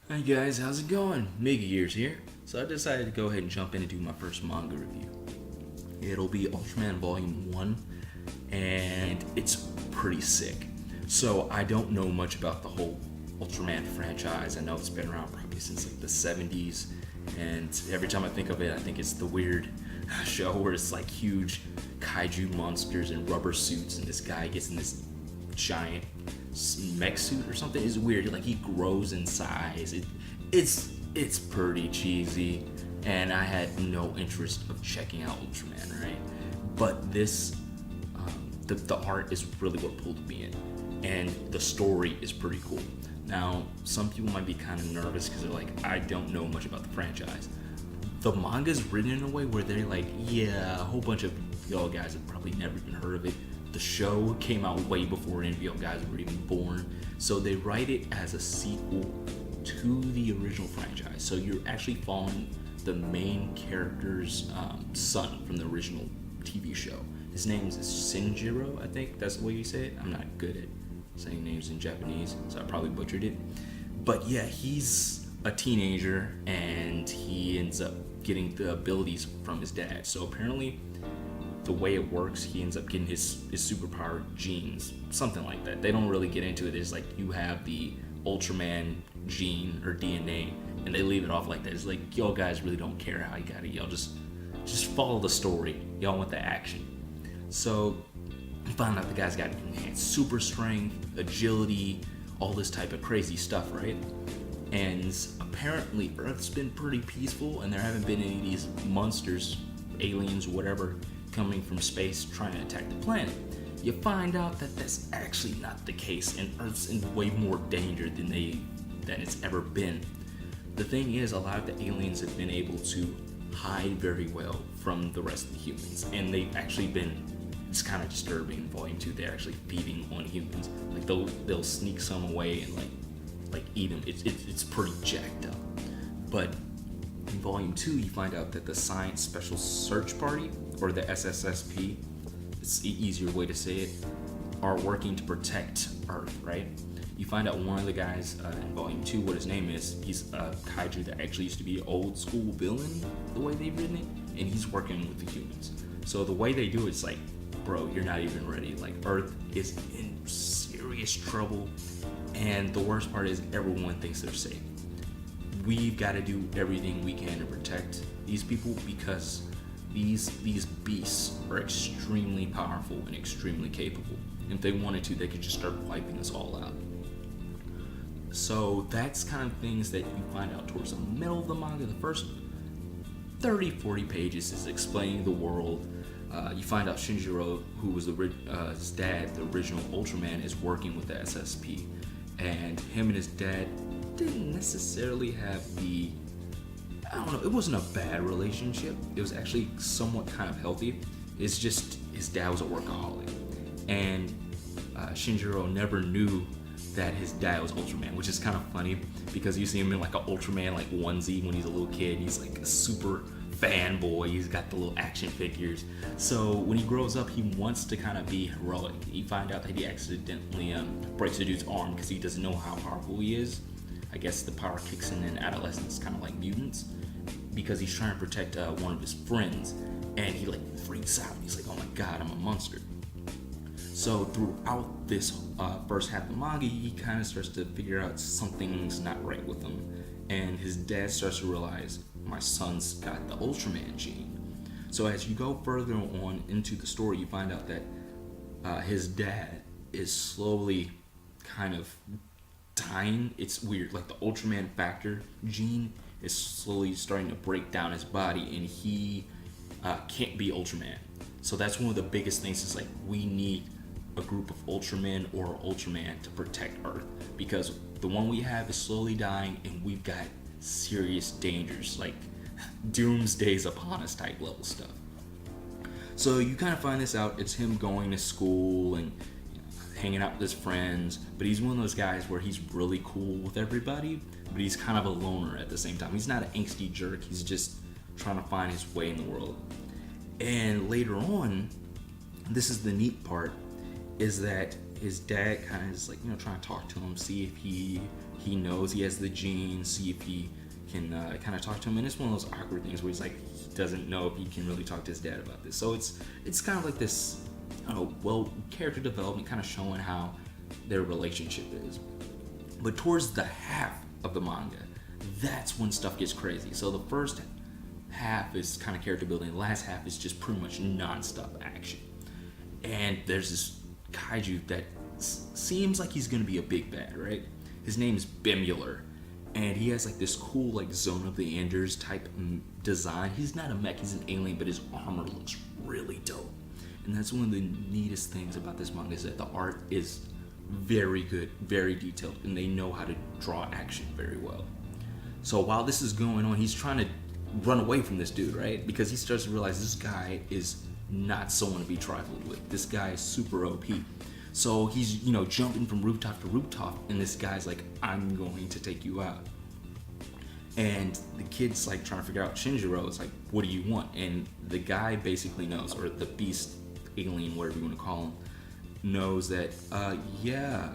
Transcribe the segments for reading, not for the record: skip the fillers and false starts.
Hi guys, how's it going? Mega Gears here. So I decided to go ahead and jump in and do my first manga review. It'll be Ultraman Volume 1, and it's pretty sick. So I don't know much about the whole Ultraman franchise. I know it's been around probably since like the 70s, and every time I think of it, I think it's the weird show where it's like huge kaiju monsters in rubber suits, and this guy gets in this giant mech suit or something. It's weird. Like he grows in size. It's pretty cheesy, and I had no interest of checking out Ultraman, right? But this, the art is really what pulled me in, and the story is pretty cool. Now, some people might be kind of nervous because they're like, I don't know much about the franchise. The manga's written in a way where they're like, yeah, a whole bunch of y'all guys have probably never even heard of it. The show came out way before any of y'all guys were even born, so they write it as a sequel to the original franchise. So you're actually following the main character's son from the original TV show. His name is Shinjiro, I think that's the way you say it. I'm not good at saying names in Japanese, so I probably butchered it. But yeah, he's a teenager and he ends up getting the abilities from his dad. So apparently, the way it works, he ends up getting his superpower genes, something like that. They don't really get into it. It's like you have the Ultraman gene or DNA, and they leave it off like that. It's like y'all guys really don't care how you got it. Y'all just follow the story. Y'all want the action. So you find out the guy's got enhanced super strength, agility, all this type of crazy stuff, right? And apparently Earth's been pretty peaceful, and there haven't been any of these monsters, aliens, whatever, coming from space trying to attack the planet. You find out that that's actually not the case, and Earth's in way more danger than it's ever been. The thing is, a lot of the aliens have been able to hide very well from the rest of the humans, and they've actually been. It's kind of disturbing in Volume 2. They're actually feeding on humans. Like they'll sneak some away and like eat them. It's pretty jacked up. But in Volume 2, you find out that the Science Special Search Party, or the SSSP, it's an easier way to say it, are working to protect Earth, right? You find out one of the guys in Volume 2, what his name is, he's a kaiju that actually used to be an old school villain, the way they've written it, and he's working with the humans. So the way they do it's like, bro, you're not even ready. Like, Earth is in serious trouble, and the worst part is everyone thinks they're safe. We've got to do everything we can to protect these people because these beasts are extremely powerful and extremely capable. If they wanted to, they could just start wiping us all out. So that's kind of things that you find out towards the middle of the manga. The first 30-40 pages is explaining the world. You find out Shinjiro, who was his dad, the original Ultraman, is working with the SSP, and him and his dad didn't necessarily have I don't know, it wasn't a bad relationship. It was actually somewhat kind of healthy. It's just his dad was a workaholic, and Shinjiro never knew that his dad was Ultraman, which is kind of funny because you see him in like an Ultraman like onesie when he's a little kid. He's like a super fanboy. He's got the little action figures. So when he grows up, he wants to kind of be heroic. You find out that he accidentally breaks a dude's arm because he doesn't know how powerful he is. I guess the power kicks in adolescence, kind of like mutants, because he's trying to protect one of his friends, and he like freaks out. He's like, "Oh my god, I'm a monster." So throughout this first half of manga, he kind of starts to figure out something's not right with him, and his dad starts to realize my son's got the Ultraman gene. So as you go further on into the story, you find out that his dad is slowly kind of dying. It's weird, like the Ultraman factor gene is slowly starting to break down his body, and he can't be Ultraman. So that's one of the biggest things is like we need a group of Ultramen or Ultraman to protect Earth, because the one we have is slowly dying and we've got serious dangers, like doomsday's upon us type level stuff. So you kind of find this out. It's him going to school and hanging out with his friends, but he's one of those guys where he's really cool with everybody, but he's kind of a loner at the same time. He's not an angsty jerk. He's just trying to find his way in the world. And later on, this is the neat part, is that his dad kind of is like, trying to talk to him, see if he he knows he has the gene, see if he can kind of talk to him. And it's one of those awkward things where he's like, he doesn't know if he can really talk to his dad about this. So it's kind of like this, character development, kind of showing how their relationship is. But towards the half of the manga, that's when stuff gets crazy. So the first half is kind of character building. The last half is just pretty much non-stop action. And there's this kaiju that seems like he's gonna be a big bad, right? His name's Bemular, and he has like this cool like Zone of the Enders type design. He's not a mech, he's an alien, but his armor looks really dope. And that's one of the neatest things about this manga, is that the art is very good, very detailed, and they know how to draw action very well. So while this is going on, he's trying to run away from this dude, right? Because he starts to realize this guy is not someone to be trifled with. This guy is super OP. So he's, jumping from rooftop to rooftop, and this guy's like, I'm going to take you out. And the kid's like trying to figure out, Shinjiro is like, what do you want? And the guy basically knows, or the beast, alien, whatever you want to call him, knows that, yeah,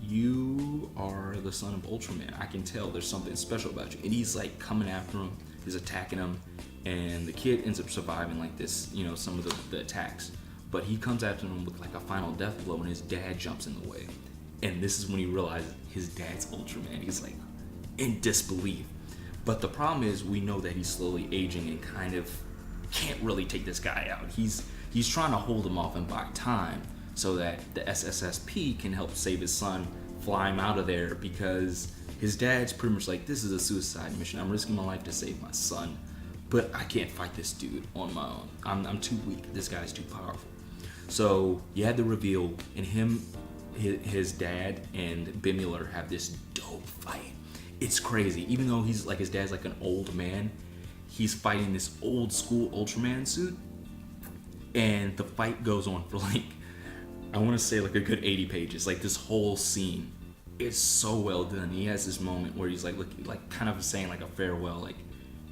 you are the son of Ultraman. I can tell there's something special about you. And he's like coming after him, he's attacking him, and the kid ends up surviving like this, some of the attacks. But he comes after him with like a final death blow, and his dad jumps in the way. And this is when he realizes his dad's Ultraman. He's like in disbelief. But the problem is, we know that he's slowly aging and kind of can't really take this guy out. He's trying to hold him off and buy time so that the SSSP can help save his son, fly him out of there, because his dad's pretty much like, this is a suicide mission. I'm risking my life to save my son, but I can't fight this dude on my own. I'm too weak. This guy's too powerful. So you had the reveal, and his dad and Bemular have this dope fight. It's crazy. Even though he's like, his dad's like an old man, he's fighting this old school Ultraman suit, and the fight goes on for like, I want to say like a good 80 pages. Like, this whole scene is so well done. He has this moment where he's like looking, like kind of saying like a farewell, like,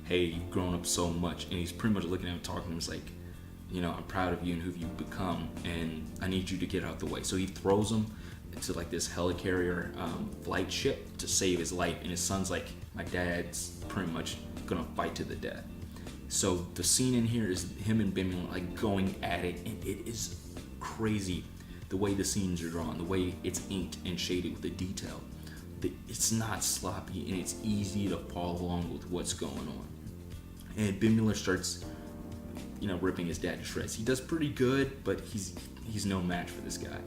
hey, you've grown up so much. And he's pretty much looking at him, talking to him. He's like, I'm proud of you and who you've become, and I need you to get out the way. So he throws him into like this helicarrier flight ship to save his life. And his son's like, my dad's pretty much gonna fight to the death. So the scene in here is him and Bemular like going at it, and it is crazy. The way the scenes are drawn, the way it's inked and shaded with the detail. It's not sloppy, and it's easy to follow along with what's going on. And Bemular starts, ripping his dad to shreds. He does pretty good, but he's no match for this guy.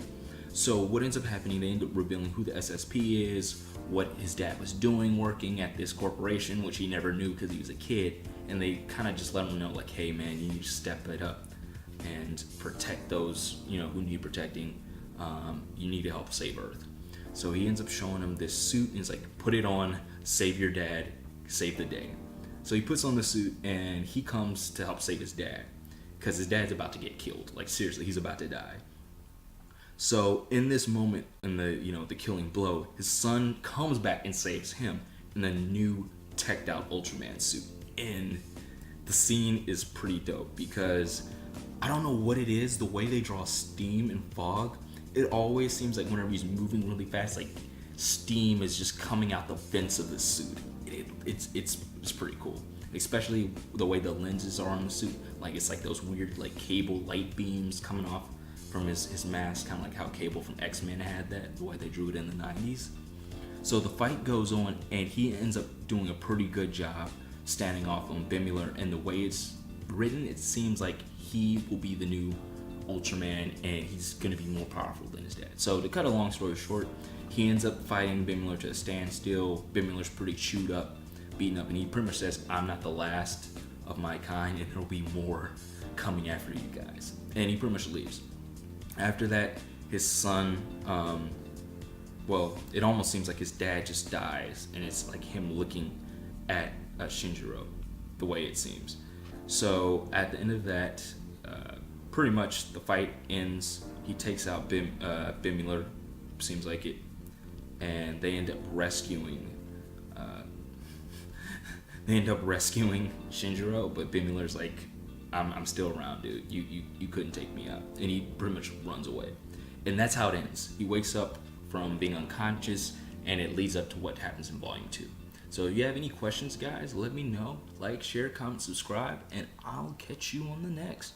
So what ends up happening, they end up revealing who the SSP is, what his dad was doing working at this corporation, which he never knew because he was a kid. And they kind of just let him know, like, hey man, you need to step it up and protect those, who need protecting. You need to help save Earth. So he ends up showing him this suit, and he's like, put it on, save your dad, save the day. So he puts on the suit, and he comes to help save his dad, because his dad's about to get killed. Like, seriously, he's about to die. So in this moment, in the killing blow, his son comes back and saves him in a new teched out Ultraman suit. And the scene is pretty dope, because I don't know what it is, the way they draw steam and fog, it always seems like whenever he's moving really fast, like steam is just coming out the vents of the suit. It's pretty cool, especially the way the lenses are on the suit. Like, it's like those weird like cable light beams coming off from his mask, kind of like how Cable from X-Men had that, the way they drew it in the 90s. So the fight goes on, and he ends up doing a pretty good job standing off on Bemular, and the way it's written, it seems like he will be the new Ultraman, and he's going to be more powerful than his dad. So to cut a long story short, he ends up fighting Bemular to a standstill. Bemular's pretty chewed up, beaten up, and he pretty much says, I'm not the last of my kind, and there'll be more coming after you guys. And he pretty much leaves. After that, his son, it almost seems like his dad just dies, and it's like him looking at Shinjiro, the way it seems. So at the end of that, pretty much the fight ends. He takes out Bemular, seems like it, and they end up rescuing Shinjiro. But Bemular's like, I'm still around, dude. You couldn't take me out, and he pretty much runs away. And that's how it ends. He wakes up from being unconscious, and it leads up to what happens in volume 2. So if you have any questions, guys, let me know. Like, share, comment, subscribe, and I'll catch you on the next.